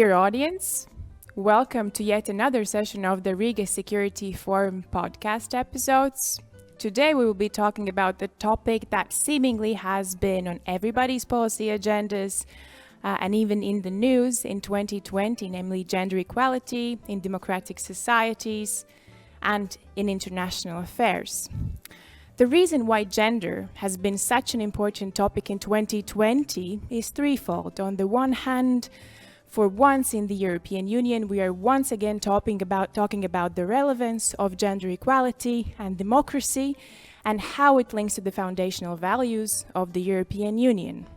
Dear audience, welcome to yet another session of the Riga Security Forum podcast episodes. Today we will be talking about the topic that seemingly has been on everybody's policy agendas and even in the news in 2020, namely gender equality in democratic societies and in international affairs. The reason why gender has been such an important topic in 2020 is threefold. On the one hand, for once in the European Union, we are once again talking about the relevance of gender equality and democracy and how it links to the foundational values of the European Union.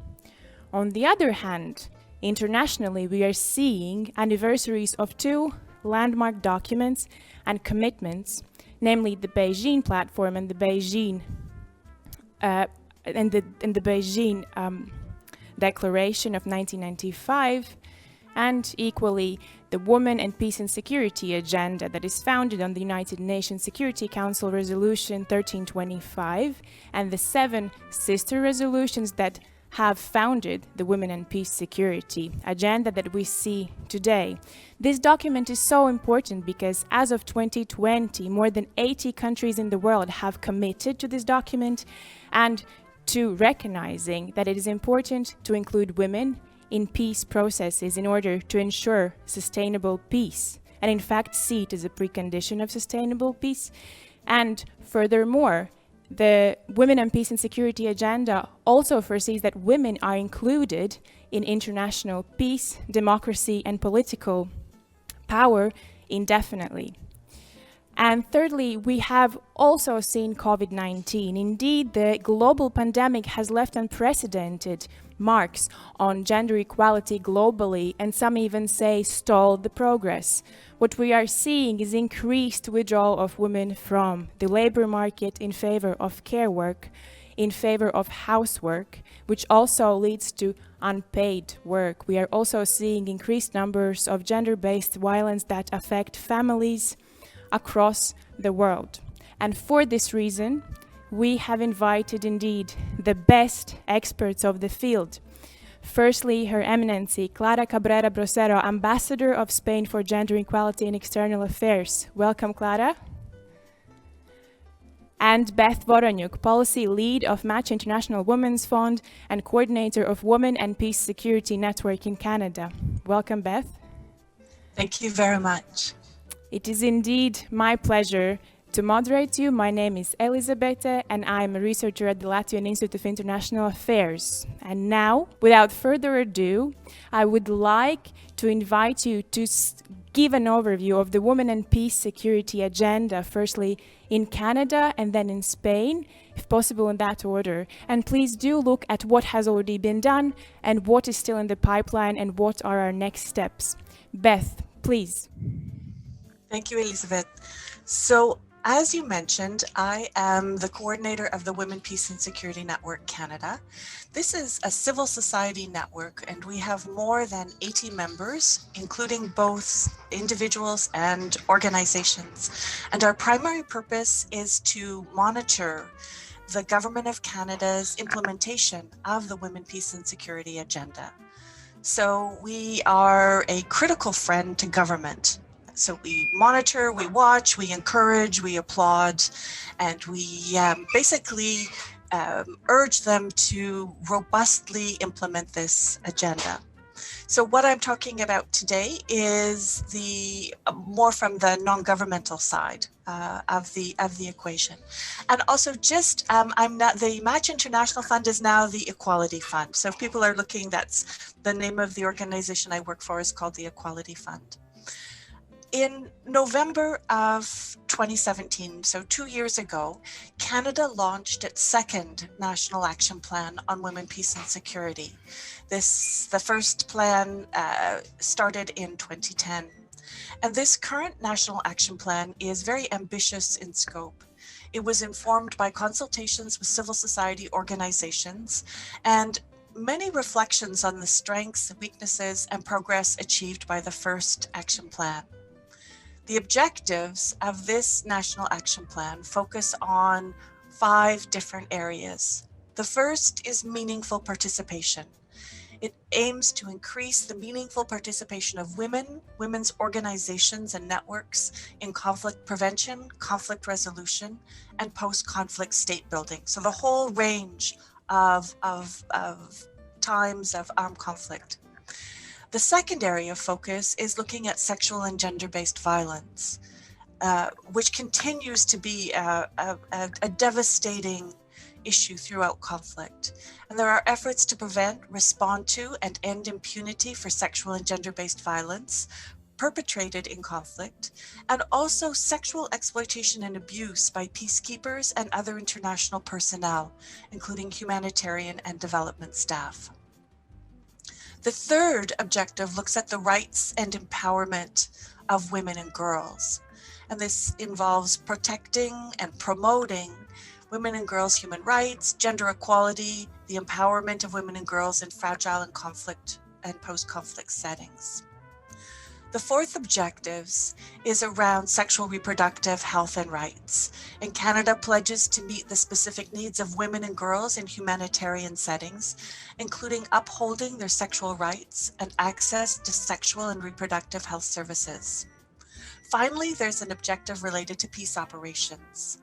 On the other hand, internationally, we are seeing anniversaries of two landmark documents and commitments, namely the Beijing Platform and the Beijing Declaration of 1995, and equally the Women and Peace and Security Agenda that is founded on the United Nations Security Council Resolution 1325 and the 7 sister resolutions that have founded the Women and Peace Security Agenda that we see today. This document is so important because as of 2020, more than 80 countries in the world have committed to this document and to recognizing that it is important to include women in peace processes in order to ensure sustainable peace, and in fact see it as a precondition of sustainable peace. And furthermore, the Women and Peace and Security Agenda also foresees that women are included in international peace, democracy, and political power indefinitely. And thirdly, we have also seen COVID-19. Indeed, the global pandemic has left unprecedented marks on gender equality globally, and some even say stalled the progress. What we are seeing is increased withdrawal of women from the labor market in favor of care work, in favor of housework, which also leads to unpaid work. We are also seeing increased numbers of gender-based violence that affect families across the world. And for this reason, we have invited indeed the best experts of the field. Firstly, Her Eminency Clara Cabrera Brocero, Ambassador of Spain for Gender Equality and External Affairs. Welcome, Clara. And Beth Voronyuk, Policy Lead of Match International Women's Fund and Coordinator of Women and Peace Security Network in Canada. Welcome, Beth. Thank you very much. It is indeed my pleasure to moderate you. My name is Elizabete and I'm a researcher at the Latvian Institute of International Affairs. And now, without further ado, I would like to invite you to give an overview of the Women and Peace Security Agenda, firstly in Canada and then in Spain, if possible in that order. And please do look at what has already been done and what is still in the pipeline and what are our next steps. Beth, please. Thank you, Elizabeth. So, as you mentioned, I am the coordinator of the Women, Peace and Security Network Canada. This is a civil society network, and we have more than 80 members, including both individuals and organizations. And our primary purpose is to monitor the Government of Canada's implementation of the Women, Peace and Security Agenda. So we are a critical friend to government. So we monitor, we watch, we encourage, we applaud, and we basically urge them to robustly implement this agenda. So what I'm talking about today is the more from the non-governmental side of the equation, and also just I'm not the Match International Fund is now the Equality Fund. So if people are looking, that's the name of the organization I work for is called the Equality Fund. In November of 2017, so 2 years ago, Canada launched its second National Action Plan on Women, Peace and Security. The first plan started in 2010. And this current National Action Plan is very ambitious in scope. It was informed by consultations with civil society organizations and many reflections on the strengths, weaknesses, and progress achieved by the first action plan. The objectives of this National Action Plan focus on 5 different areas. The first is meaningful participation. It aims to increase the meaningful participation of women, women's organizations and networks in conflict prevention, conflict resolution, and post-conflict state building. So the whole range of times of armed conflict. The second area of focus is looking at sexual and gender-based violence, which continues to be a devastating issue throughout conflict. And there are efforts to prevent, respond to, and end impunity for sexual and gender-based violence perpetrated in conflict, and also sexual exploitation and abuse by peacekeepers and other international personnel, including humanitarian and development staff. The third objective looks at the rights and empowerment of women and girls. And this involves protecting and promoting women and girls' human rights, gender equality, the empowerment of women and girls in fragile and conflict and post-conflict settings. The fourth objectives is around sexual reproductive health and rights. And Canada pledges to meet the specific needs of women and girls in humanitarian settings, including upholding their sexual rights and access to sexual and reproductive health services. Finally, there's an objective related to peace operations,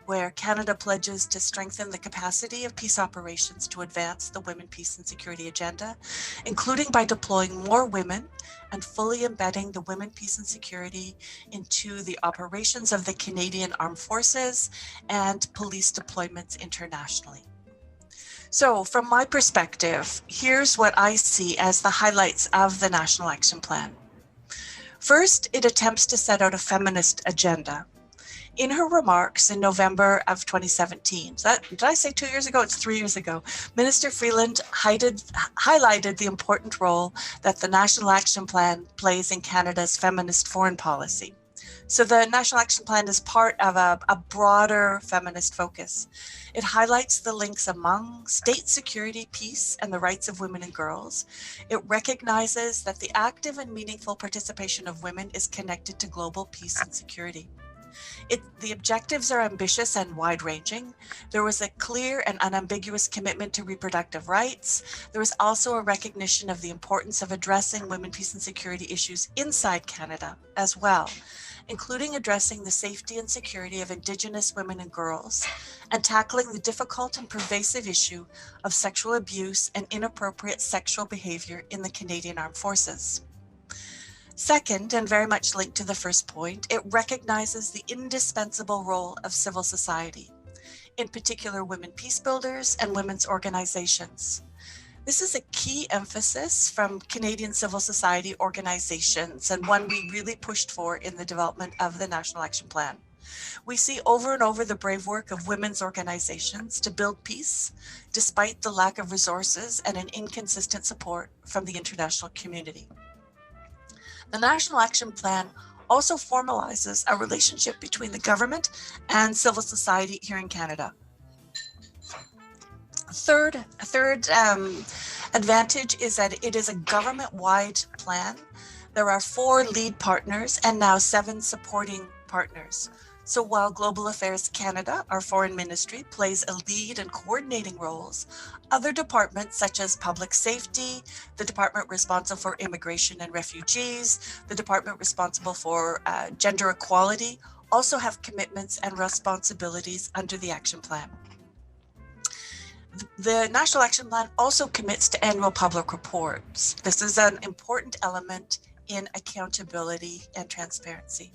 where Canada pledges to strengthen the capacity of peace operations to advance the women, peace and security agenda, including by deploying more women and fully embedding the women, peace and security into the operations of the Canadian Armed Forces and police deployments internationally. So from my perspective, here's what I see as the highlights of the National Action Plan. First, it attempts to set out a feminist agenda. In her remarks in November of 2017, did I say 2 years ago? It's 3 years ago. Minister Freeland highlighted the important role that the National Action Plan plays in Canada's feminist foreign policy. So the National Action Plan is part of a broader feminist focus. It highlights the links among state security, peace, and the rights of women and girls. It recognizes that the active and meaningful participation of women is connected to global peace and security. The objectives are ambitious and wide-ranging. There was a clear and unambiguous commitment to reproductive rights. There was also a recognition of the importance of addressing women, peace and security issues inside Canada as well, including addressing the safety and security of Indigenous women and girls, and tackling the difficult and pervasive issue of sexual abuse and inappropriate sexual behavior in the Canadian Armed Forces. Second, and very much linked to the first point, it recognizes the indispensable role of civil society, in particular women peace builders and women's organizations. This is a key emphasis from Canadian civil society organizations, and one we really pushed for in the development of the National Action Plan. We see over and over the brave work of women's organizations to build peace, despite the lack of resources and an inconsistent support from the international community. The National Action Plan also formalizes a relationship between the government and civil society here in Canada. Third advantage is that it is a government-wide plan. There are 4 lead partners and now 7 supporting partners. So while Global Affairs Canada, our foreign ministry, plays a lead in coordinating roles, other departments such as public safety, the department responsible for immigration and refugees, the department responsible for gender equality, also have commitments and responsibilities under the action plan. The National Action Plan also commits to annual public reports. This is an important element in accountability and transparency.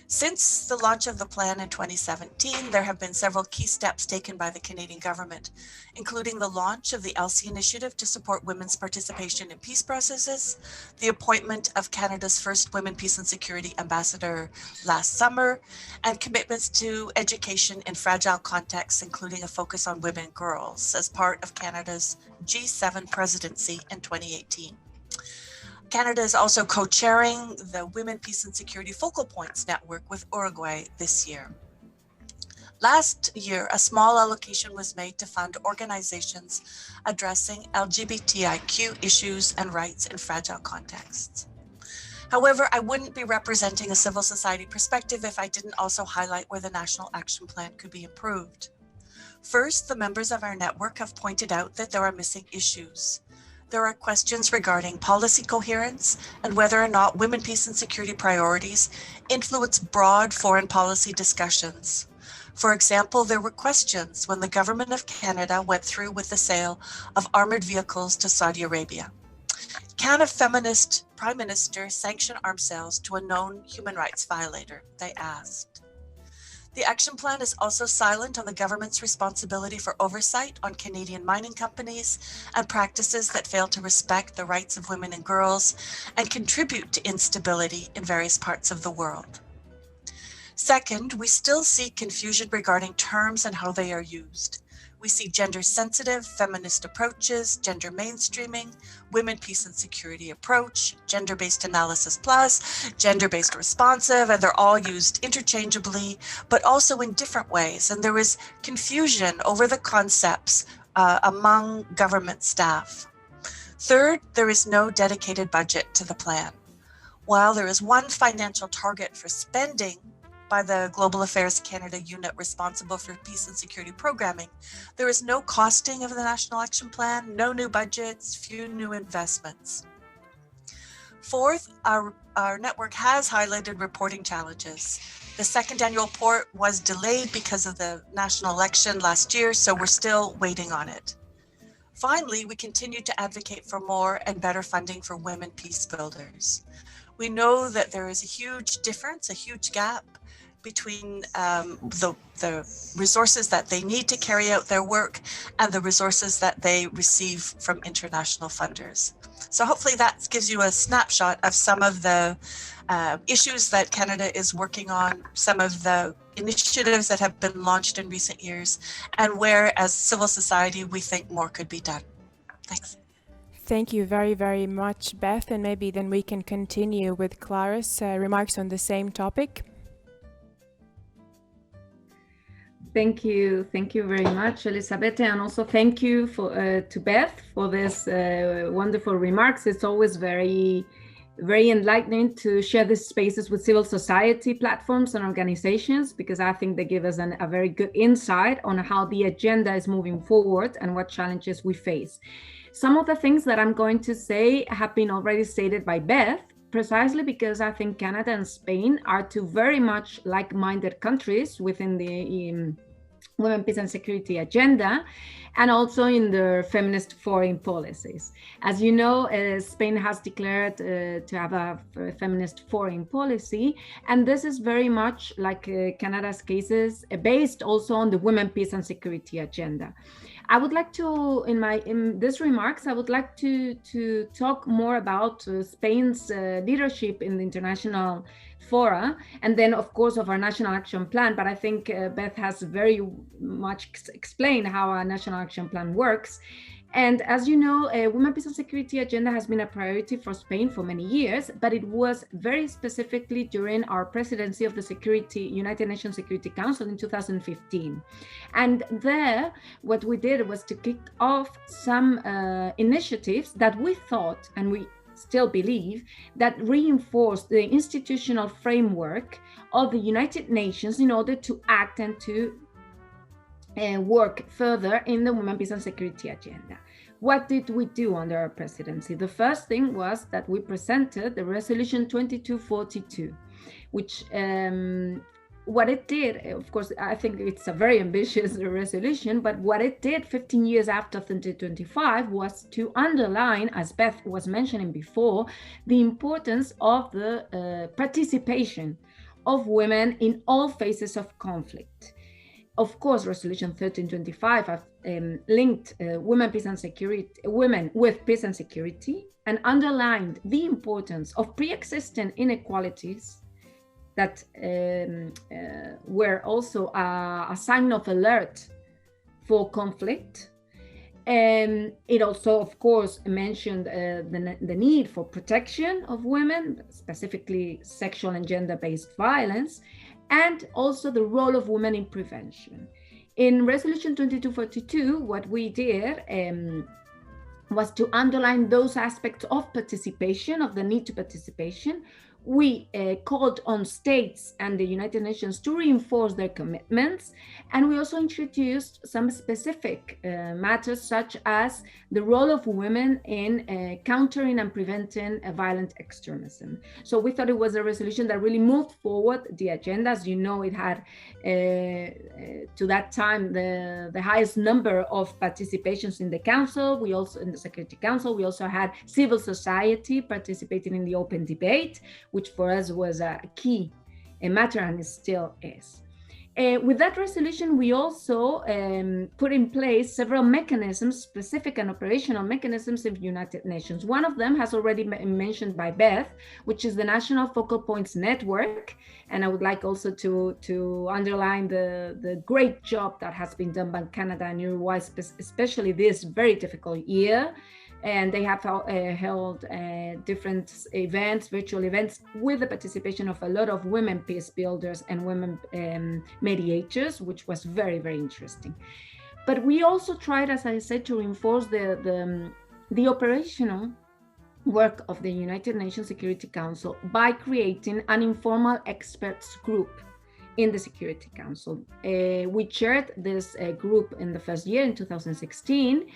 Since the launch of the plan in 2017, there have been several key steps taken by the Canadian government, including the launch of the LC initiative to support women's participation in peace processes, the appointment of Canada's first Women, Peace and Security Ambassador last summer, and commitments to education in fragile contexts, including a focus on women and girls as part of Canada's G7 presidency in 2018. Canada is also co-chairing the Women, Peace and Security Focal Points Network with Uruguay this year. Last year, a small allocation was made to fund organizations addressing LGBTIQ issues and rights in fragile contexts. However, I wouldn't be representing a civil society perspective if I didn't also highlight where the National Action Plan could be improved. First, the members of our network have pointed out that there are missing issues. There are questions regarding policy coherence and whether or not women, peace, and security priorities influence broad foreign policy discussions. For example, there were questions when the government of Canada went through with the sale of armored vehicles to Saudi Arabia. Can a feminist prime minister sanction arms sales to a known human rights violator? They asked. The action plan is also silent on the government's responsibility for oversight on Canadian mining companies and practices that fail to respect the rights of women and girls and contribute to instability in various parts of the world. Second, we still see confusion regarding terms and how they are used. We see gender-sensitive, feminist approaches, gender mainstreaming, women, peace, and security approach, gender-based analysis plus, gender-based responsive, and they're all used interchangeably, but also in different ways. And there is confusion over the concepts among government staff. Third, there is no dedicated budget to the plan. While there is one financial target for spending by the Global Affairs Canada unit responsible for peace and security programming, there is no costing of the National Action Plan, no new budgets, few new investments. Fourth, our network has highlighted reporting challenges. The second annual report was delayed because of the national election last year, so we're still waiting on it. Finally, we continue to advocate for more and better funding for women peace builders. We know that there is a huge difference, a huge gap between the resources that they need to carry out their work and the resources that they receive from international funders. So hopefully that gives you a snapshot of some of the issues that Canada is working on, some of the initiatives that have been launched in recent years, and where as civil society we think more could be done. Thanks. Thank you very, very much, Beth, and maybe then we can continue with Clara's remarks on the same topic. Thank you very much, Elisabetta, and also thank you to Beth for this wonderful remarks. It's always very enlightening to share these spaces with civil society platforms and organizations, because I think they give us a very good insight on how the agenda is moving forward and what challenges we face. Some of the things that I'm going to say have been already stated by Beth, precisely because I think Canada and Spain are two very much like-minded countries within the women, peace and security agenda, and also in their feminist foreign policies. As you know, Spain has declared to have a feminist foreign policy, and this is very much like Canada's cases, based also on the women, peace and security agenda. I would like to, in these remarks, I would like to talk more about Spain's leadership in the international fora, and then of course of our national action plan. But I think Beth has very much explained how our national action plan works. And as you know, women, peace and security agenda has been a priority for Spain for many years, but it was very specifically during our presidency of the United Nations Security Council in 2015. And there, what we did was to kick off some initiatives that we thought, and we still believe, that reinforced the institutional framework of the United Nations in order to act and to work further in the women, peace and security agenda. What did we do under our presidency? The first thing was that we presented the resolution 2242, which what it did, of course, I think it's a very ambitious resolution, but what it did 15 years after 2025 was to underline, as Beth was mentioning before, the importance of the participation of women in all phases of conflict. Of course, Resolution 1325 linked women with peace and security, and underlined the importance of pre-existing inequalities that were also a sign of alert for conflict. And it also, of course, mentioned the need for protection of women, specifically sexual and gender-based violence, and also the role of women in prevention. In Resolution 2242, what we did was to underline those aspects of participation, of the need to participation, We called on states and the United Nations to reinforce their commitments, and we also introduced some specific matters such as the role of women in countering and preventing violent extremism. So we thought it was a resolution that really moved forward the agenda. As you know, it had to that time the highest number of participations in the Council. We also, in the Security Council, we also had civil society participating in the open debate, which for us was a key matter, and it still is. With that resolution, we also put in place several mechanisms, specific and operational mechanisms of the United Nations. One of them has already been mentioned by Beth, which is the National Focal Points Network. And I would like also to underline the great job that has been done by Canada and Uruguay, especially this very difficult year. And they have held different events, virtual events, with the participation of a lot of women peace builders and women mediators, which was very, very interesting. But we also tried, as I said, to reinforce the operational work of the United Nations Security Council by creating an informal experts group in the Security Council. We chaired this group in the first year, in 2016.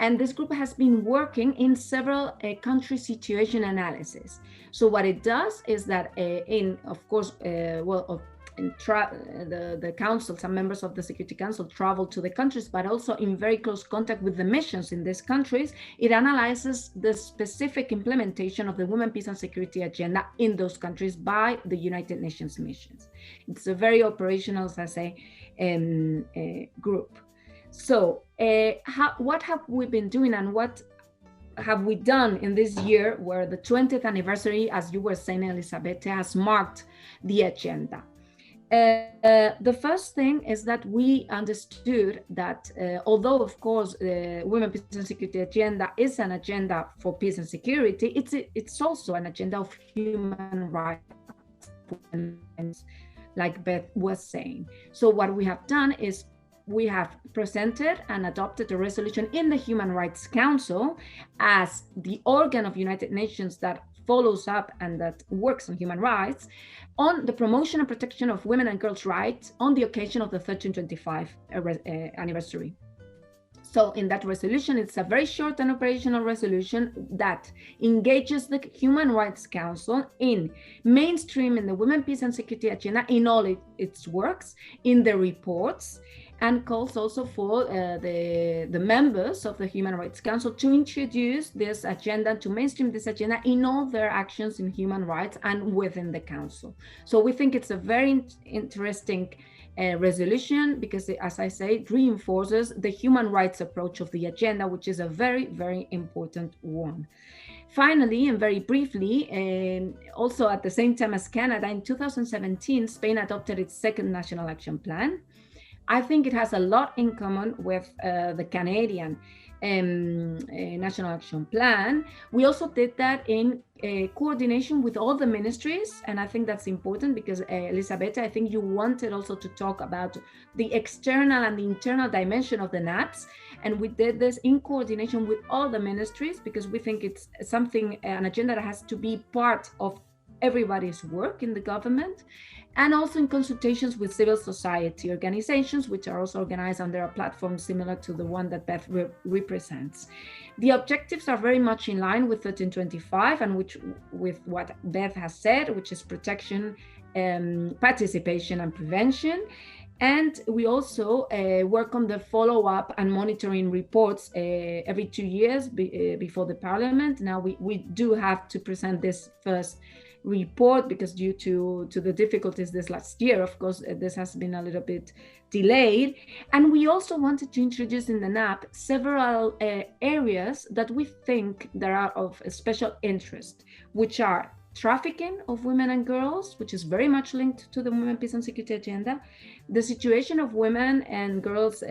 And this group has been working in several country situation analysis. So what it does is that the council, some members of the Security Council travel to the countries, but also in very close contact with the missions in these countries, it analyzes the specific implementation of the Women, Peace and Security agenda in those countries by the United Nations missions. It's a very operational, as I say, group. So what have we been doing, and what have we done in this year where the 20th anniversary, as you were saying, Elisabetta, has marked the agenda? The first thing is that we understood that although, of course, the Women, Peace and Security agenda is an agenda for peace and security, it's also an agenda of human rights, like Beth was saying. So what we have done is we have presented and adopted a resolution in the Human Rights Council as the organ of United Nations that follows up and that works on human rights, on the promotion and protection of women and girls' rights on the occasion of the 1325 anniversary. So in that resolution, it's a very short and operational resolution that engages the Human Rights Council in mainstreaming the Women, Peace and Security agenda in all its works, in the reports, and calls also for the members of the Human Rights Council to introduce this agenda, to mainstream this agenda in all their actions in human rights and within the Council. So we think it's a very interesting resolution because, as I say, it reinforces the human rights approach of the agenda, which is a very, very important one. Finally, and very briefly, also at the same time as Canada, in 2017, Spain adopted its second National Action Plan. I think it has a lot in common with the Canadian National Action Plan. We also did that in coordination with all the ministries, and I think that's important because Elisabetta, I think you wanted also to talk about the external and the internal dimension of the NAPs, and we did this in coordination with all the ministries because we think it's something, an agenda that has to be part of everybody's work in the government, and also in consultations with civil society organizations, which are also organized under a platform similar to the one that Beth represents. The objectives are very much in line with 1325 and with what Beth has said, which is protection, participation and prevention. And we also work on the follow-up and monitoring reports every 2 years before the Parliament. Now we do have to present this first report because due to the difficulties this last year, of course, this has been a little bit delayed. And we also wanted to introduce in the NAP several areas that we think that are of special interest, which are trafficking of women and girls, which is very much linked to the Women, Peace and Security agenda, the situation of women and girls,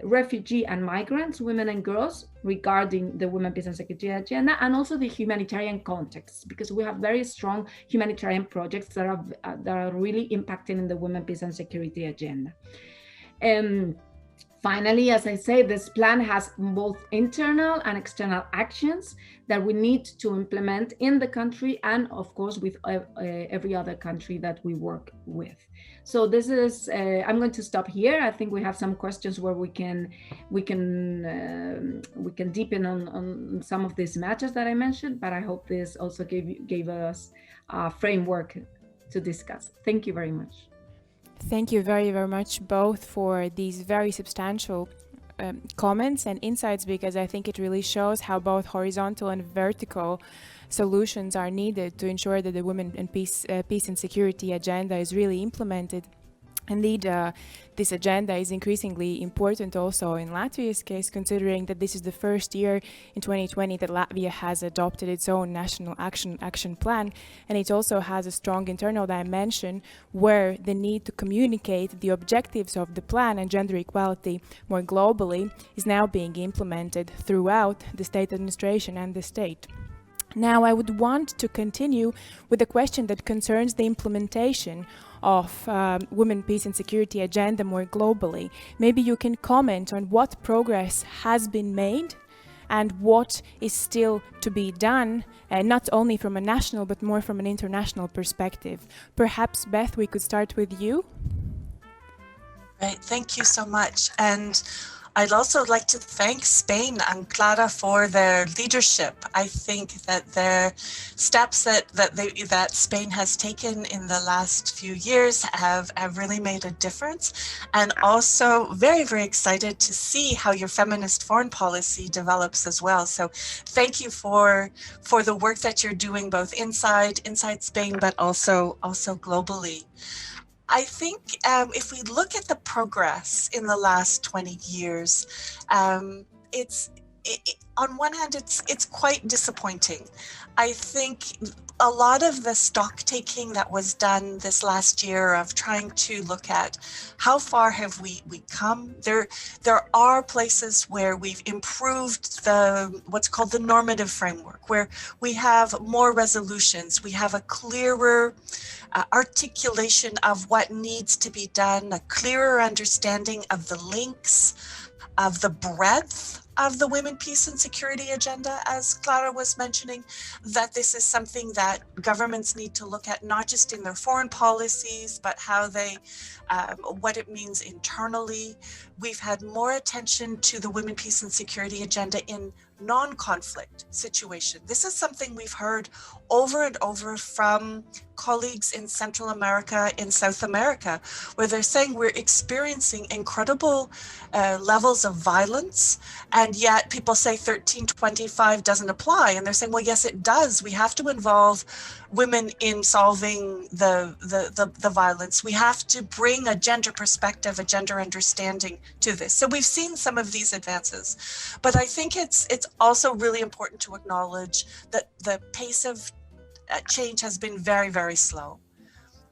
refugee and migrants, women and girls, regarding the Women, Peace and Security agenda, and also the humanitarian context, because we have very strong humanitarian projects that are really impacting in the Women, Peace and Security agenda. Finally, as I say, this plan has both internal and external actions that we need to implement in the country and, of course, with every other country that we work with. So this is, I'm going to stop here. I think we have some questions where we can deepen on some of these matters that I mentioned, but I hope this also gave us a framework to discuss. Thank you very much. Thank you very, very much both for these very substantial comments and insights, because I think it really shows how both horizontal and vertical solutions are needed to ensure that the women and peace and security agenda is really implemented. Indeed, this agenda is increasingly important also in Latvia's case, considering that this is the first year in 2020 that Latvia has adopted its own national action plan, and it also has a strong internal dimension where the need to communicate the objectives of the plan and gender equality more globally is now being implemented throughout the state administration and the state. Now, I would want to continue with a question that concerns the implementation of women, peace and security agenda more globally. Maybe you can comment on what progress has been made and what is still to be done, not only from a national but more from an international perspective. Perhaps, Beth, we could start with you. Right, thank you so much. And I'd also like to thank Spain and Clara for their leadership. I think that their steps that Spain has taken in the last few years have really made a difference. And also very, very excited to see how your feminist foreign policy develops as well. So thank you for the work that you're doing both inside Spain, but also globally. I think if we look at the progress in the last 20 years, on one hand, it's quite disappointing. I think a lot of the stock taking that was done this last year of trying to look at how far have we come. There are places where we've improved what's called the normative framework, where we have more resolutions, we have a clearer articulation of what needs to be done, a clearer understanding of the links, of the breadth of the women, peace and security agenda, as Clara was mentioning, that this is something that governments need to look at, not just in their foreign policies, but how they, what it means internally. We've had more attention to the women, peace and security agenda in non-conflict situation. This is something we've heard over and over from colleagues in Central America, in South America, where they're saying we're experiencing incredible levels of violence, and yet people say 1325 doesn't apply, and they're saying, well, yes, it does. We have to involve women in solving the violence. We have to bring a gender perspective, a gender understanding to this. So we've seen some of these advances, but I think it's also really important to acknowledge that the pace of change has been very, very slow.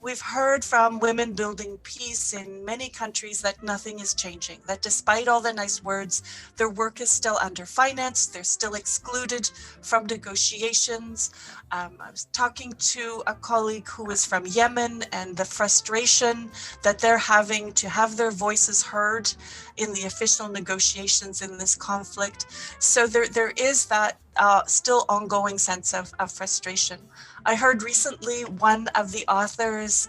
We've heard from women building peace in many countries that nothing is changing, that despite all the nice words, their work is still underfinanced, they're still excluded from negotiations. I was talking to a colleague who is from Yemen, and the frustration that they're having to have their voices heard in the official negotiations in this conflict. So there is that still ongoing sense of frustration. I heard recently one of the authors,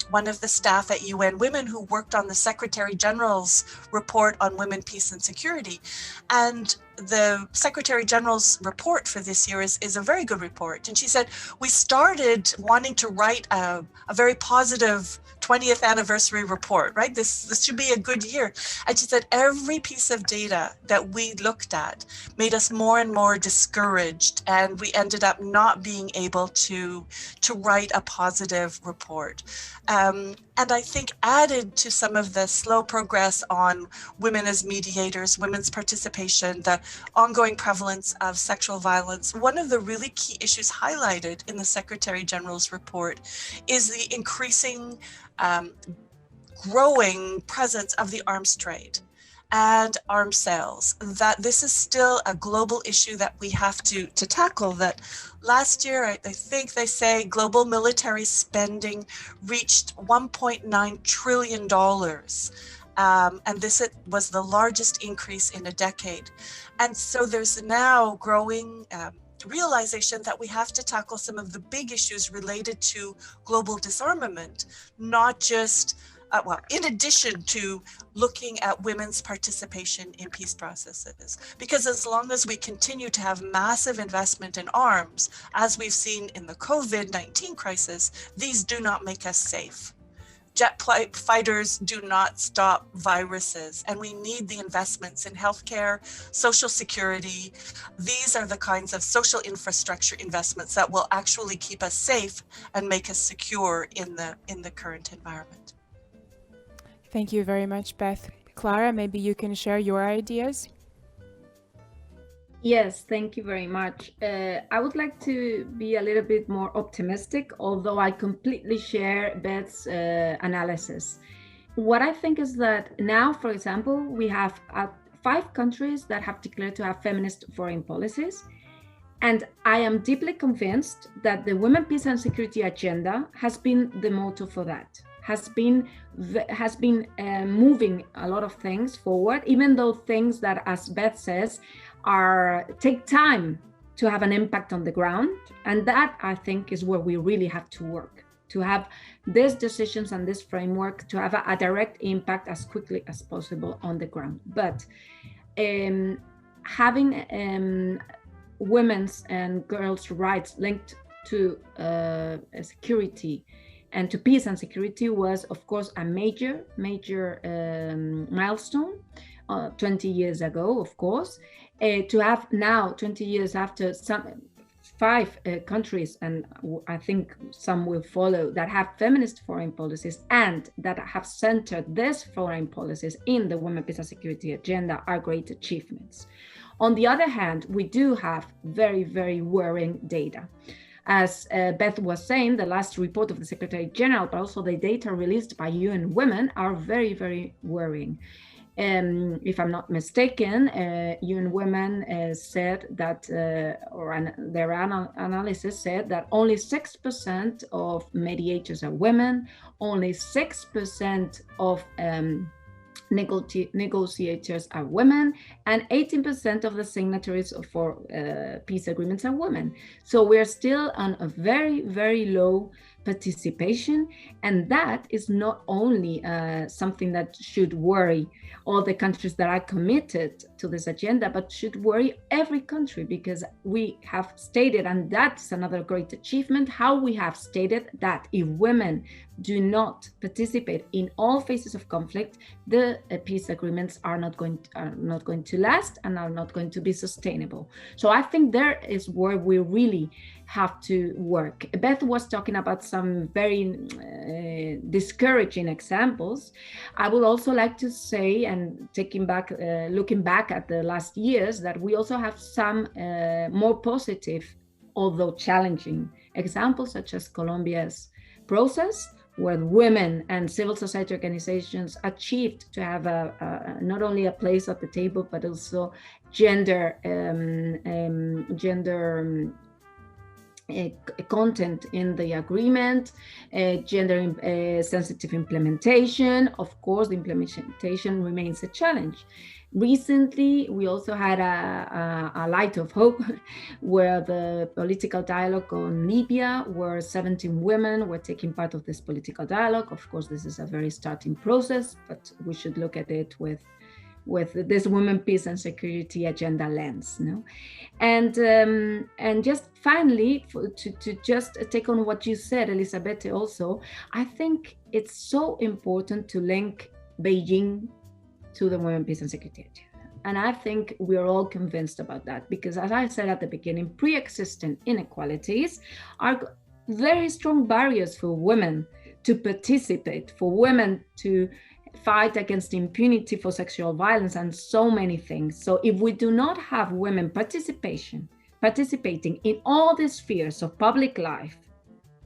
one of the staff at UN Women who worked on the Secretary General's report on women, peace and security. And the Secretary General's report for this year is a very good report. And she said, we started wanting to write a very positive 20th anniversary report, right? This should be a good year. And she said, every piece of data that we looked at made us more and more discouraged. And we ended up not being able to write a positive report. And I think added to some of the slow progress on women as mediators, women's participation, the ongoing prevalence of sexual violence, one of the really key issues highlighted in the Secretary General's report is the increasing growing presence of the arms trade and arms sales, that this is still a global issue that we have to tackle. That last year, I think they say global military spending reached $1.9 trillion. And this was the largest increase in a decade. And so there's now growing realization that we have to tackle some of the big issues related to global disarmament, not just, in addition to looking at women's participation in peace processes. Because as long as we continue to have massive investment in arms, as we've seen in the COVID-19 crisis, these do not make us safe. Jet fighters do not stop viruses, and we need the investments in healthcare, social security. These are the kinds of social infrastructure investments that will actually keep us safe and make us secure in the current environment. Thank you very much, Beth. Clara, maybe you can share your ideas. Yes, thank you very much. I would like to be a little bit more optimistic, although I completely share Beth's analysis. What I think is that now, for example, we have 5 countries that have declared to have feminist foreign policies. And I am deeply convinced that the Women, Peace and Security agenda has been the motto for that, has been moving a lot of things forward, even though things that, as Beth says, take time to have an impact on the ground. And that, I think, is where we really have to work, to have these decisions and this framework to have a direct impact as quickly as possible on the ground. But having women's and girls' rights linked to security and to peace and security was, of course, a major milestone 20 years ago, of course. To have now, 20 years after, 5 countries, and I think some will follow, that have feminist foreign policies and that have centered these foreign policies in the Women, Peace and Security agenda are great achievements. On the other hand, we do have very, very worrying data. As Beth was saying, the last report of the Secretary General, but also the data released by UN Women are very, very worrying. If I'm not mistaken, UN Women said that, their analysis said that only 6% of mediators are women, only 6% of negotiators are women, and 18% of the signatories for peace agreements are women. So we're still on a very, very low participation, and that is not only something that should worry all the countries that are committed to this agenda, but should worry every country, because we have stated, and that's another great achievement, how we have stated that if women do not participate in all phases of conflict, the peace agreements are not going to last and are not going to be sustainable. So I think there is where we really have to work. Beth was talking about some very discouraging examples. I would also like to say, and looking back at the last years, that we also have some more positive, although challenging examples, such as Colombia's process, where women and civil society organizations achieved to have not only a place at the table, but also gender content in the agreement, gender sensitive implementation. Of course, the implementation remains a challenge. Recently, we also had a light of hope where the political dialogue on Libya, where 17 women were taking part of this political dialogue. Of course, this is a very starting process, but we should look at it with this Women, Peace and Security agenda lens, no? And just finally, to just take on what you said, Elisabeth, also, I think it's so important to link Beijing to the Women, Peace and Security agenda. And I think we're all convinced about that, because as I said at the beginning, pre-existing inequalities are very strong barriers for women to participate, for women to fight against impunity for sexual violence and so many things. So if we do not have women participating in all the spheres of public life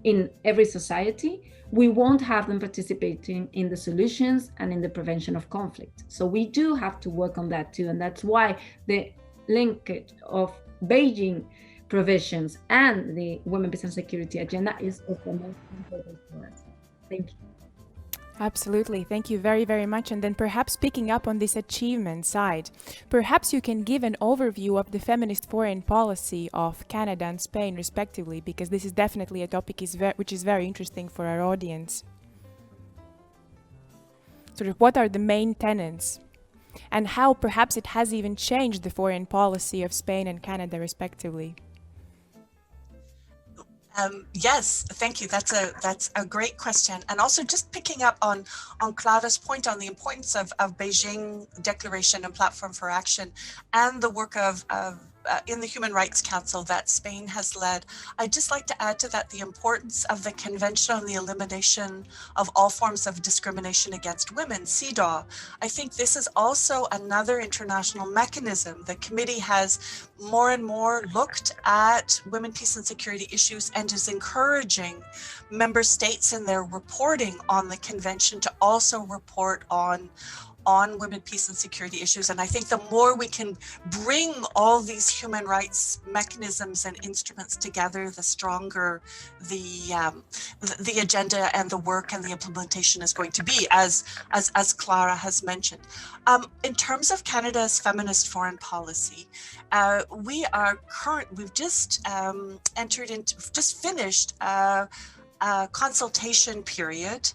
in every society, we won't have them participating in the solutions and in the prevention of conflict. So we do have to work on that too. And that's why the linkage of Beijing provisions and the Women, Peace and Security agenda is of the most important for us. Thank you. Absolutely. Thank you very, very much. And then perhaps picking up on this achievement side, perhaps you can give an overview of the feminist foreign policy of Canada and Spain, respectively, because this is definitely a topic which is very interesting for our audience. Sort of what are the main tenets and how perhaps it has even changed the foreign policy of Spain and Canada, respectively? Yes, thank you. That's a great question. And also just picking up on Clara's point on the importance of Beijing Declaration and Platform for Action and the work of in the Human Rights Council that Spain has led. I'd just like to add to that the importance of the Convention on the Elimination of All Forms of Discrimination Against Women, CEDAW. I think this is also another international mechanism. The committee has more and more looked at women, peace and security issues and is encouraging member states in their reporting on the convention to also report on women, peace and security issues. And I think the more we can bring all these human rights mechanisms and instruments together, the stronger the agenda and the work and the implementation is going to be, as Clara has mentioned. In terms of Canada's feminist foreign policy, we've just finished a consultation period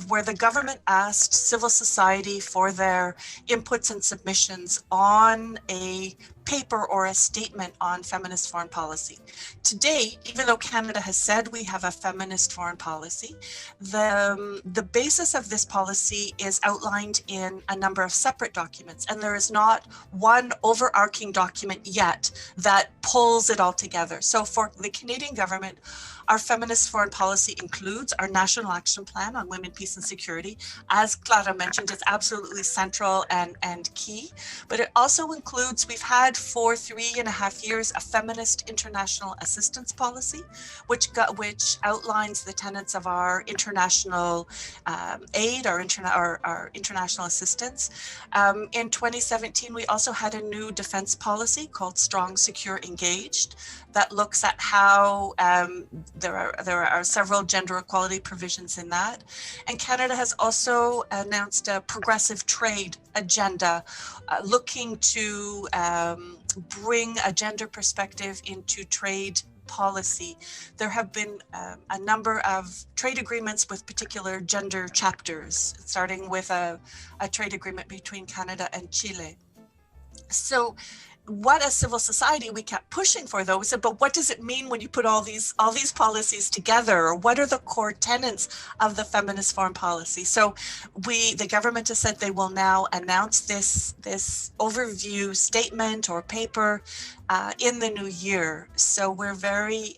where the government asked civil society for their inputs and submissions on a paper or a statement on feminist foreign policy. To date, even though Canada has said we have a feminist foreign policy, the basis of this policy is outlined in a number of separate documents, and there is not one overarching document yet that pulls it all together. So for the Canadian government, our feminist foreign policy includes our National Action Plan on Women, Peace and Security. As Clara mentioned, it's absolutely central and key, but it also includes, we've had for 3.5 years, a feminist international assistance policy, which outlines the tenets of our international aid, our international assistance. In 2017, we also had a new defense policy called Strong, Secure, Engaged, that looks at how there are several gender equality provisions in that. And Canada has also announced a progressive trade agenda looking to bring a gender perspective into trade policy. There have been a number of trade agreements with particular gender chapters, starting with a trade agreement between Canada and Chile. So what as civil society we kept pushing for, though, we said, but what does it mean when you put all these policies together? Or what are the core tenets of the feminist foreign policy? So the government has said they will now announce this overview statement or paper in the new year. So we're very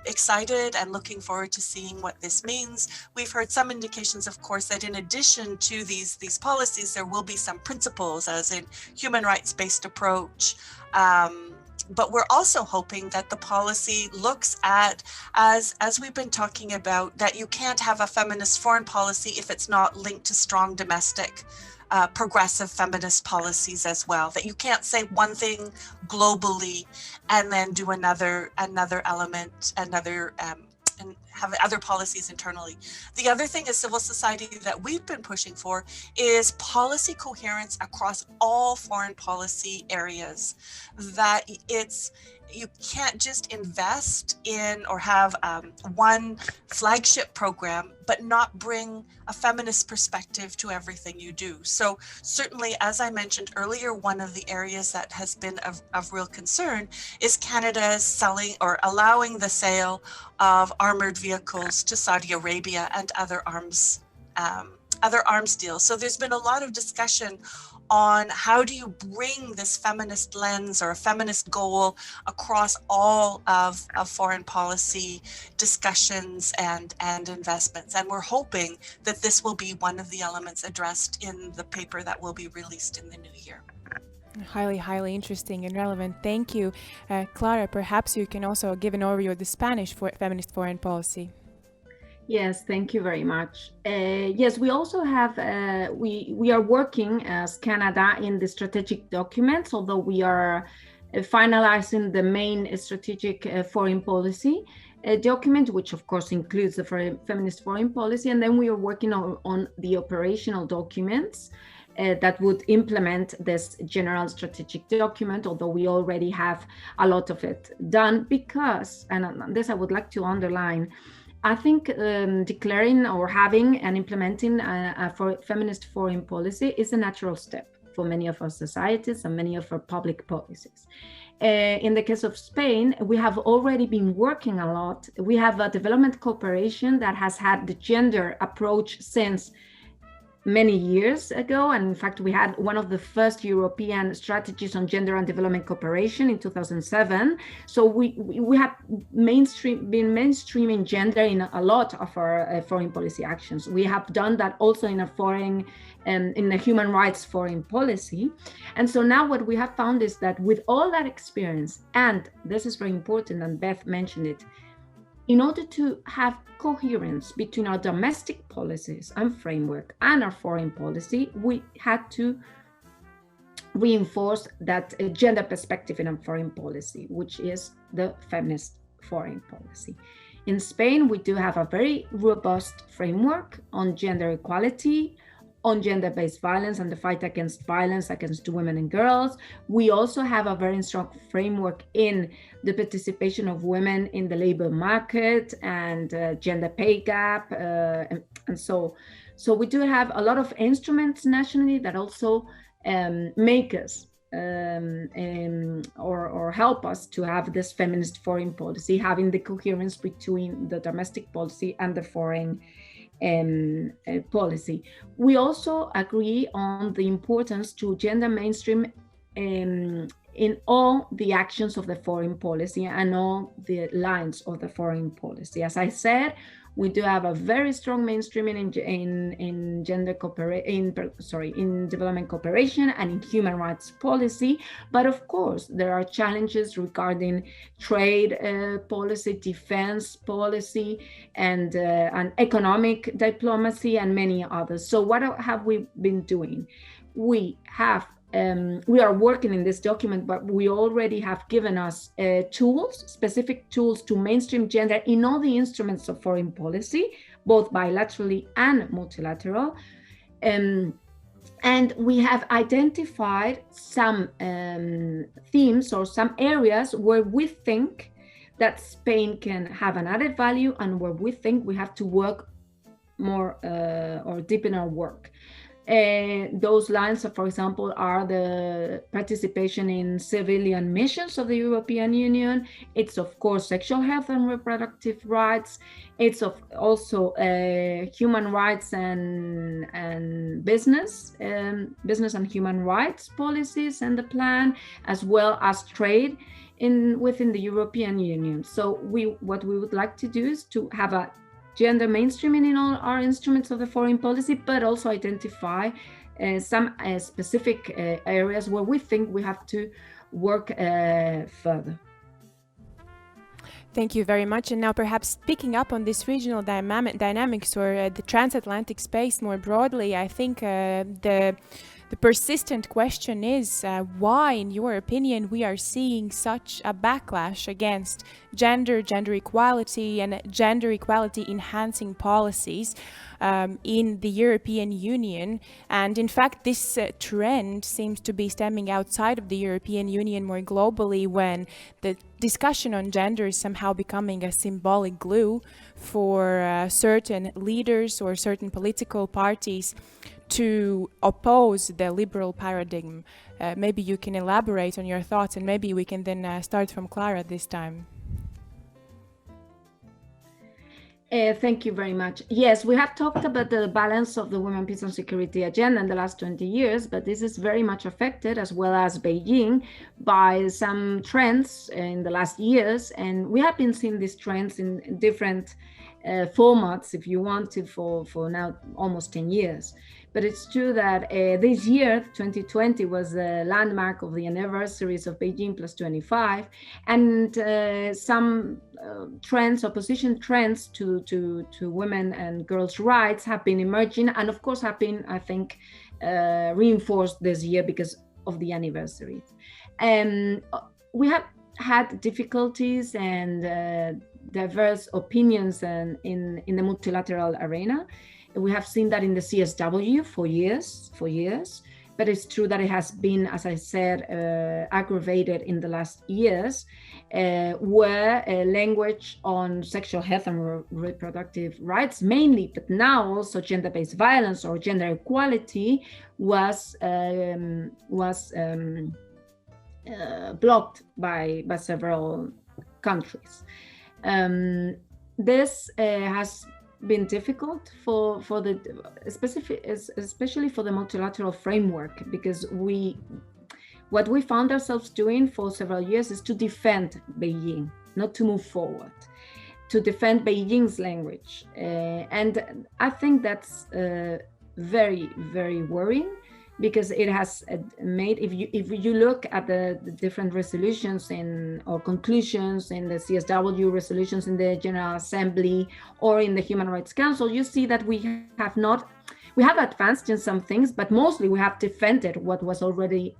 excited and looking forward to seeing what this means. We've heard some indications, of course, that in addition to these policies, there will be some principles, as in human rights-based approach. But we're also hoping that the policy looks at, as we've been talking about, that you can't have a feminist foreign policy if it's not linked to strong domestic progressive feminist policies as well, that you can't say one thing globally and then do another element, and have other policies internally. The other thing as civil society that we've been pushing for is policy coherence across all foreign policy areas, that you can't just invest in or have one flagship program, but not bring a feminist perspective to everything you do. So certainly, as I mentioned earlier, one of the areas that has been of real concern is Canada's selling or allowing the sale of armored vehicles to Saudi Arabia and other arms deals. So there's been a lot of discussion on how do you bring this feminist lens or a feminist goal across all of foreign policy discussions and investments. And we're hoping that this will be one of the elements addressed in the paper that will be released in the new year. Highly, highly interesting and relevant. Thank you. Clara, perhaps you can also give an overview of the Spanish feminist foreign policy. Yes, thank you very much. Yes, we also have, we are working as Canada in the strategic documents, although we are finalizing the main strategic foreign policy. document, which of course includes the feminist foreign policy, and then we are working on the operational documents that would implement this general strategic document, although we already have a lot of it done, because, and this I would like to underline, I think declaring or having and implementing a feminist foreign policy is a natural step for many of our societies and many of our public policies. In the case of Spain, we have already been working a lot. We have a development cooperation that has had the gender approach since many years ago, and in fact we had one of the first European strategies on gender and development cooperation in 2007. So we have been mainstreaming gender in a lot of our foreign policy actions. We have done that also in a foreign in the human rights foreign policy. And so now what we have found is that with all that experience, and this is very important, and Beth mentioned it, in order to have coherence between our domestic policies and framework and our foreign policy, we had to reinforce that gender perspective in our foreign policy, which is the feminist foreign policy. In Spain, we do have a very robust framework on gender equality, on gender-based violence and the fight against violence against women and girls. We also have a very strong framework in the participation of women in the labor market and gender pay gap. And so we do have a lot of instruments nationally that also make us or help us to have this feminist foreign policy, having the coherence between the domestic policy and the foreign policy. We also agree on the importance to gender mainstream in all the actions of the foreign policy and all the lines of the foreign policy. As I said, we do have a very strong mainstreaming in development cooperation and in human rights policy. But of course, there are challenges regarding trade policy, defense policy, and economic diplomacy, and many others. So what have we been doing? We are working in this document, but we already have given us tools, specific tools to mainstream gender in all the instruments of foreign policy, both bilaterally and multilateral. And we have identified some themes or some areas where we think that Spain can have an added value and where we think we have to work more or deepen our work. Those lines, for example, are the participation in civilian missions of the European Union. It's of course sexual health and reproductive rights. It's also human rights and business and human rights policies and the plan, as well as trade within the European Union. So what we would like to do is to have a gender mainstreaming in all our instruments of the foreign policy, but also identify some specific areas where we think we have to work further. Thank you very much. And now perhaps picking up on this regional dynamics or the transatlantic space more broadly, I think the persistent question is why, in your opinion, we are seeing such a backlash against gender equality and gender equality enhancing policies in the European Union. And in fact, this trend seems to be stemming outside of the European Union more globally, when the discussion on gender is somehow becoming a symbolic glue for certain leaders or certain political parties to oppose the liberal paradigm. Maybe you can elaborate on your thoughts, and maybe we can then start from Clara this time. Thank you very much. Yes, we have talked about the balance of the women, peace and security agenda in the last 20 years, but this is very much affected, as well as Beijing, by some trends in the last years. And we have been seeing these trends in different formats, if you want to, for now almost 10 years. But it's true that this year, 2020, was the landmark of the anniversaries of Beijing plus 25, and some trends, opposition trends to women and girls' rights have been emerging, and of course have been, I think, reinforced this year because of the anniversaries. We have had difficulties and diverse opinions and in the multilateral arena. We have seen that in the CSW for years, but it's true that it has been, as I said, aggravated in the last years, where language on sexual health and reproductive rights mainly, but now also gender-based violence or gender equality was blocked by several countries. This has been difficult for the especially for the multilateral framework, because what we found ourselves doing for several years is to defend Beijing, not to move forward, to defend Beijing's language, and I think that's very, very worrying, because it has made, if you look at the different resolutions or conclusions in the CSW resolutions in the General Assembly or in the Human Rights Council, you see that we have advanced in some things, but mostly we have defended what was already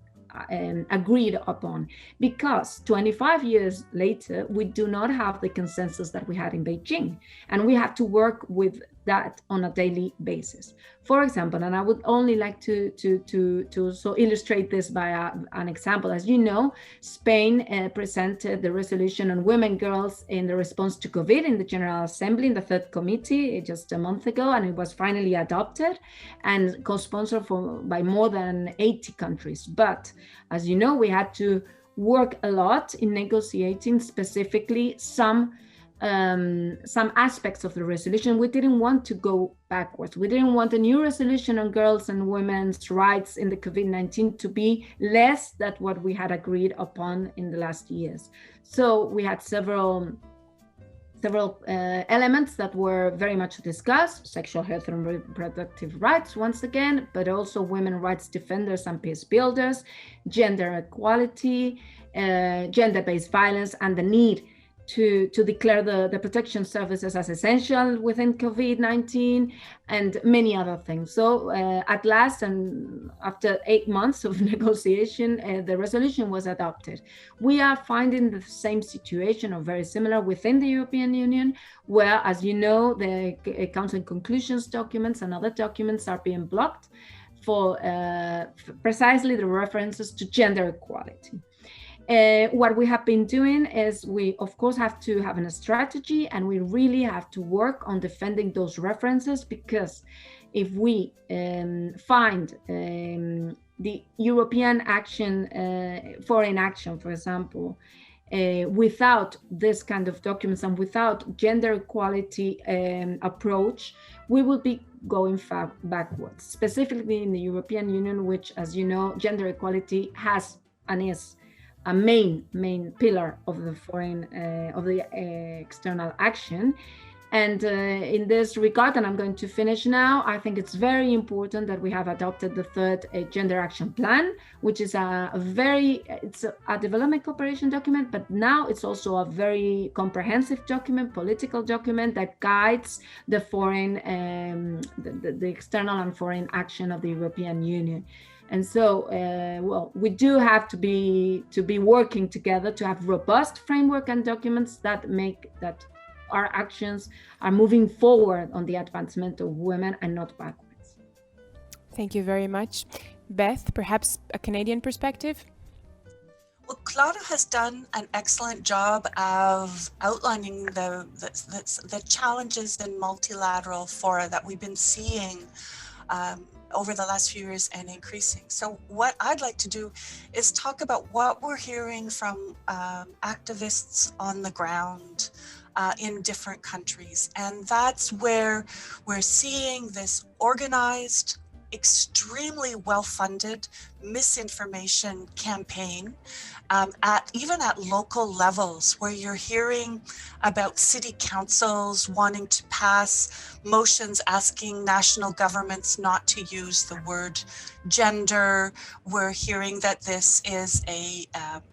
agreed upon, because 25 years later, we do not have the consensus that we had in Beijing, and we have to work with that on a daily basis. For example, and I would only like to so illustrate this by an example. As you know, Spain presented the resolution on women, girls in the response to COVID in the General Assembly in the Third Committee just a month ago, and it was finally adopted and co-sponsored by more than 80 countries. But as you know, we had to work a lot in negotiating specifically some aspects of the resolution. We didn't want to go backwards. We didn't want a new resolution on girls and women's rights in the COVID-19 to be less than what we had agreed upon in the last years. So we had several elements that were very much discussed: sexual health and reproductive rights, once again, but also women rights defenders and peace builders, gender equality, gender-based violence, and the need to declare the protection services as essential within COVID-19, and many other things. So at last, and after 8 months of negotiation, the resolution was adopted. We are finding the same situation, or very similar, within the European Union, where, as you know, the Council conclusions documents and other documents are being blocked for precisely the references to gender equality. What we have been doing is we, of course, have to have a strategy, and we really have to work on defending those references, because if we find the European action, foreign action, for example, without this kind of documents and without gender equality approach, we will be going backwards, specifically in the European Union, which, as you know, gender equality has and is a main pillar of the foreign of the external action. And in this regard, and I'm going to finish now, I think it's very important that we have adopted the third gender action plan, which is it's a development cooperation document, but now it's also a very comprehensive document, political document that guides the foreign, the external and foreign action of the European Union. And so, we do have to be working together to have robust framework and documents that make that our actions are moving forward on the advancement of women and not backwards. Thank you very much. Beth, perhaps a Canadian perspective? Well, Clara has done an excellent job of outlining the challenges in multilateral fora that we've been seeing over the last few years and increasing. So what I'd like to do is talk about what we're hearing from activists on the ground in different countries. And that's where we're seeing this organized, extremely well-funded misinformation campaign even at local levels, where you're hearing about city councils wanting to pass motions asking national governments not to use the word gender. We're hearing that this is a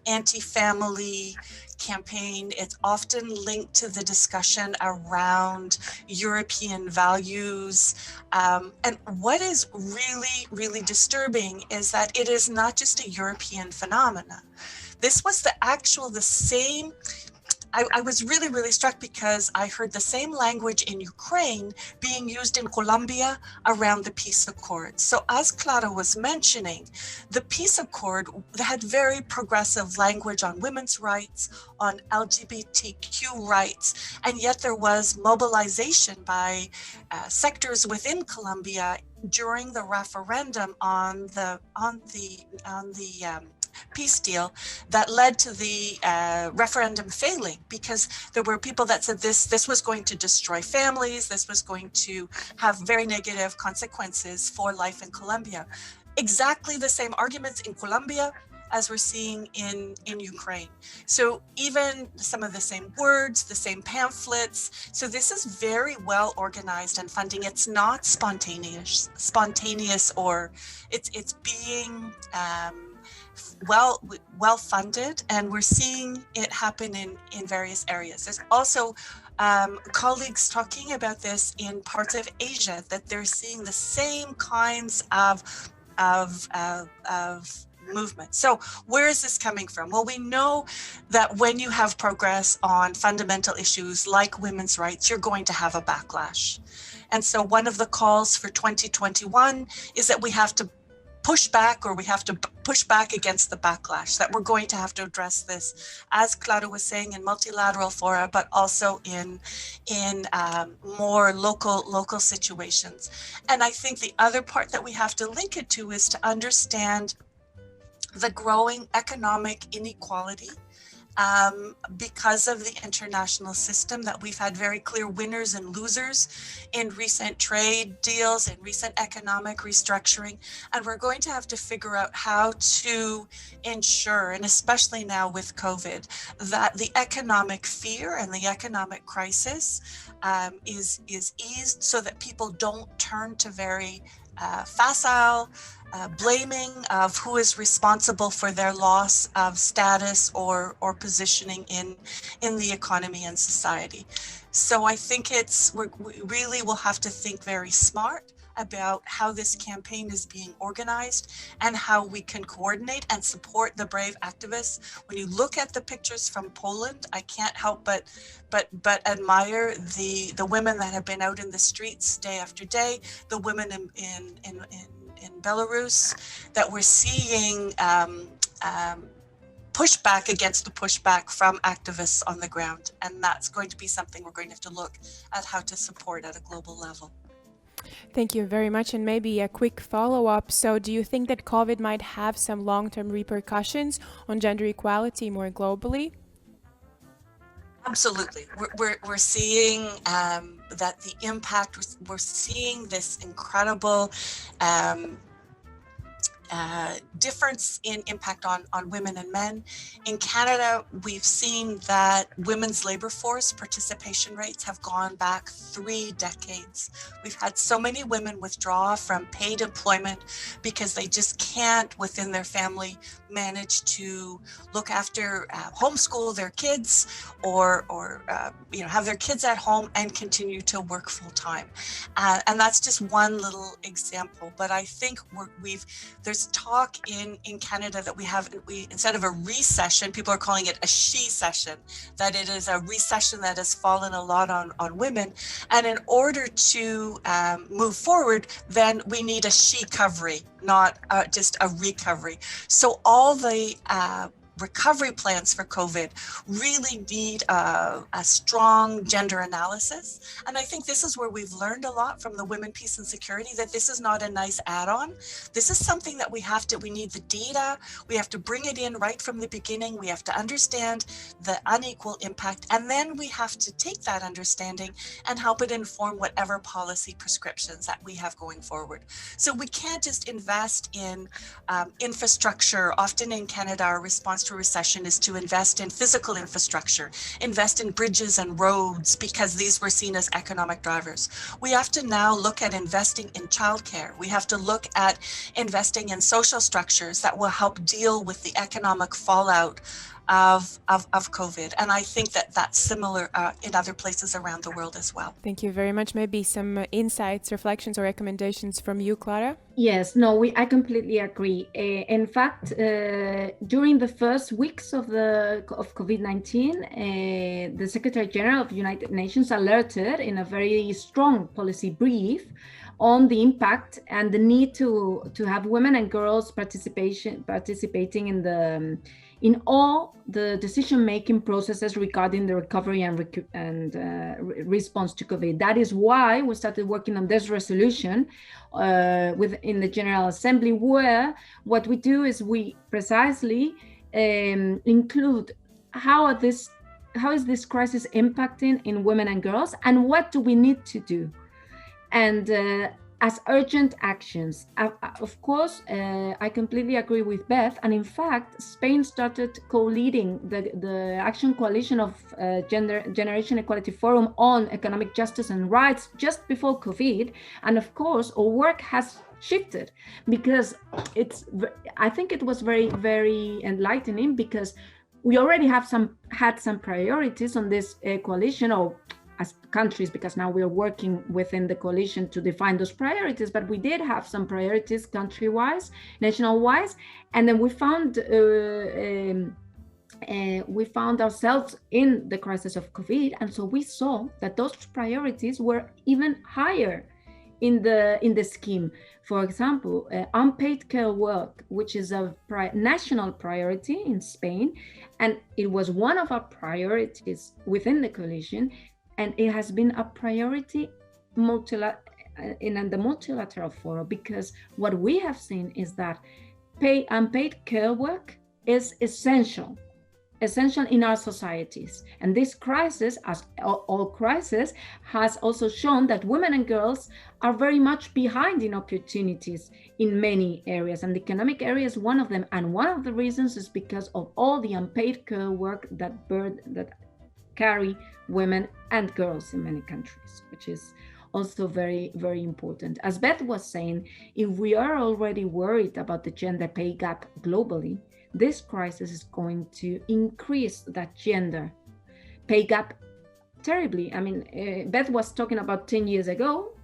anti-family campaign. It's often linked to the discussion around European values. And what is really, really disturbing is that it is not just a European phenomenon. This was the same I was really, really struck because I heard the same language in Ukraine being used in Colombia around the peace accord. So as Clara was mentioning, the peace accord had very progressive language on women's rights, on LGBTQ rights, and yet there was mobilization by sectors within Colombia during the referendum on the peace deal that led to the referendum failing, because there were people that said this was going to destroy families, this was going to have very negative consequences for life in Colombia. Exactly the same arguments in Colombia as we're seeing in Ukraine. So even some of the same words, the same pamphlets. So this is very well organized and funding. It's not spontaneous, or it's being well funded, and we're seeing it happen in various areas. There's also colleagues talking about this in parts of Asia, that they're seeing the same kinds of movement. So where is this coming from? Well, we know that when you have progress on fundamental issues like women's rights, you're going to have a backlash. And so one of the calls for 2021 is that we have to push back against the backlash, that we're going to have to address this, as Clara was saying, in multilateral fora, but also in more local situations. And I think the other part that we have to link it to is to understand the growing economic inequality because of the international system, that we've had very clear winners and losers in recent trade deals and recent economic restructuring. And we're going to have to figure out how to ensure, and especially now with COVID, that the economic fear and the economic crisis is eased, so that people don't turn to very facile blaming of who is responsible for their loss of status or positioning in the economy and society. So I think we really will have to think very smart about how this campaign is being organized and how we can coordinate and support the brave activists. When you look at the pictures from Poland, I can't help but admire the women that have been out in the streets day after day, the women in Belarus, that we're seeing pushback against the pushback from activists on the ground. And that's going to be something we're going to have to look at how to support at a global level. Thank you very much. And maybe a quick follow-up. So do you think that COVID might have some long-term repercussions on gender equality more globally? Absolutely. We're seeing that the impact, we're seeing this incredible difference in impact on women and men. In Canada, we've seen that women's labor force participation rates have gone back 3 decades. We've had so many women withdraw from paid employment because they just can't, within their family, manage to look after, homeschool their kids, or have their kids at home and continue to work full time. And that's just one little example. But I think there's talk in Canada that we instead of a recession, people are calling it a she-session, that it is a recession that has fallen a lot on women. And in order to move forward, then we need a she-covery, not just a recovery. So all the recovery plans for COVID really need a strong gender analysis. And I think this is where we've learned a lot from the Women, Peace and Security, that this is not a nice add-on. This is something that we need the data, we have to bring it in right from the beginning, we have to understand the unequal impact, and then we have to take that understanding and help it inform whatever policy prescriptions that we have going forward. So we can't just invest in infrastructure. Often in Canada, our response to recession is to invest in physical infrastructure, invest in bridges and roads, because these were seen as economic drivers. We have to now look at investing in childcare. We have to look at investing in social structures that will help deal with the economic fallout of COVID. And I think that that's similar in other places around the world as well. Thank you very much. Maybe some insights, reflections, or recommendations from you, Clara? Yes, no, I completely agree. In fact, during the first weeks of COVID-19, the Secretary General of the United Nations alerted in a very strong policy brief on the impact and the need to have women and girls participating in all the decision-making processes regarding the recovery and response to COVID. That is why we started working on this resolution in the General Assembly, where what we do is we precisely include how is this crisis impacting in women and girls, and what do we need to do, and as urgent actions. Of course, I completely agree with Beth, and in fact, Spain started co-leading the Action Coalition of Generation Equality Forum on Economic Justice and Rights just before COVID, and of course, our work has shifted because I think it was very, very enlightening, because we already had some priorities on this coalition, or as countries, because now we are working within the coalition to define those priorities, but we did have some priorities country-wise, national-wise, and then we found ourselves in the crisis of COVID, and so we saw that those priorities were even higher in the scheme. For example, unpaid care work, which is a national priority in Spain, and it was one of our priorities within the coalition. And it has been a priority in the multilateral forum, because what we have seen is that unpaid care work is essential in our societies. And this crisis, as all crises, has also shown that women and girls are very much behind in opportunities in many areas. And the economic area is one of them. And one of the reasons is because of all the unpaid care work that carry women and girls in many countries, which is also very, very important. As Beth was saying, if we are already worried about the gender pay gap globally, this crisis is going to increase that gender pay gap terribly. I mean, Beth was talking about 10 years ago.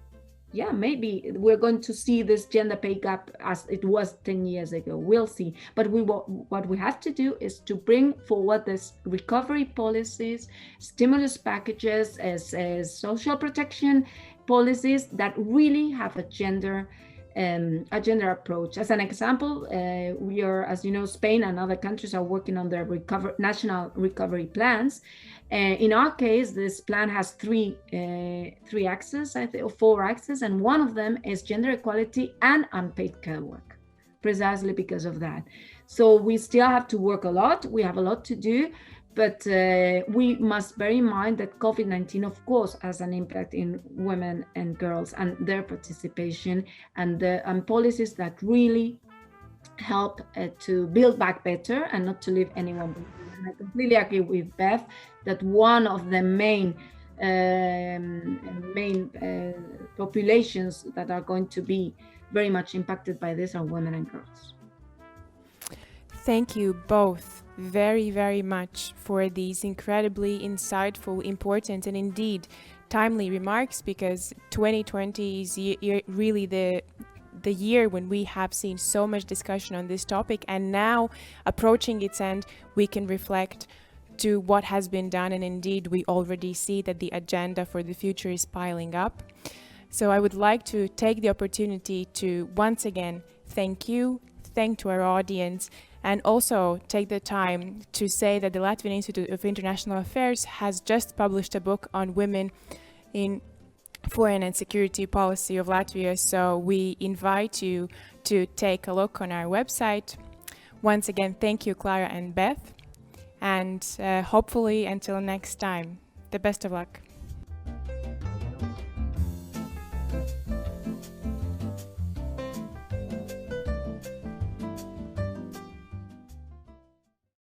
Yeah, maybe we're going to see this gender pay gap as it was 10 years ago. We'll see. But what we have to do is to bring forward this recovery policies, stimulus packages, as social protection policies that really have a gender approach. As an example, we are, as you know, Spain and other countries are working on their national recovery plans. In our case, this plan has three axes, I think, or 4 axes, and one of them is gender equality and unpaid care work, precisely because of that. So we still have to work a lot. We have a lot to do, but we must bear in mind that COVID-19, of course, has an impact in women and girls and their participation, and policies that really help to build back better and not to leave anyone behind. And I completely agree with Beth that one of the main populations that are going to be very much impacted by this are women and girls. Thank you both very, very much for these incredibly insightful, important, and indeed timely remarks, because 2020 is really the year when we have seen so much discussion on this topic, and now approaching its end, we can reflect to what has been done, and indeed we already see that the agenda for the future is piling up. So I would like to take the opportunity to once again thank to our audience, and also take the time to say that the Latvian Institute of International Affairs has just published a book on women in foreign and security policy of Latvia. So we invite you to take a look on our website. Once again, thank you, Clara and Beth. And hopefully until next time, the best of luck.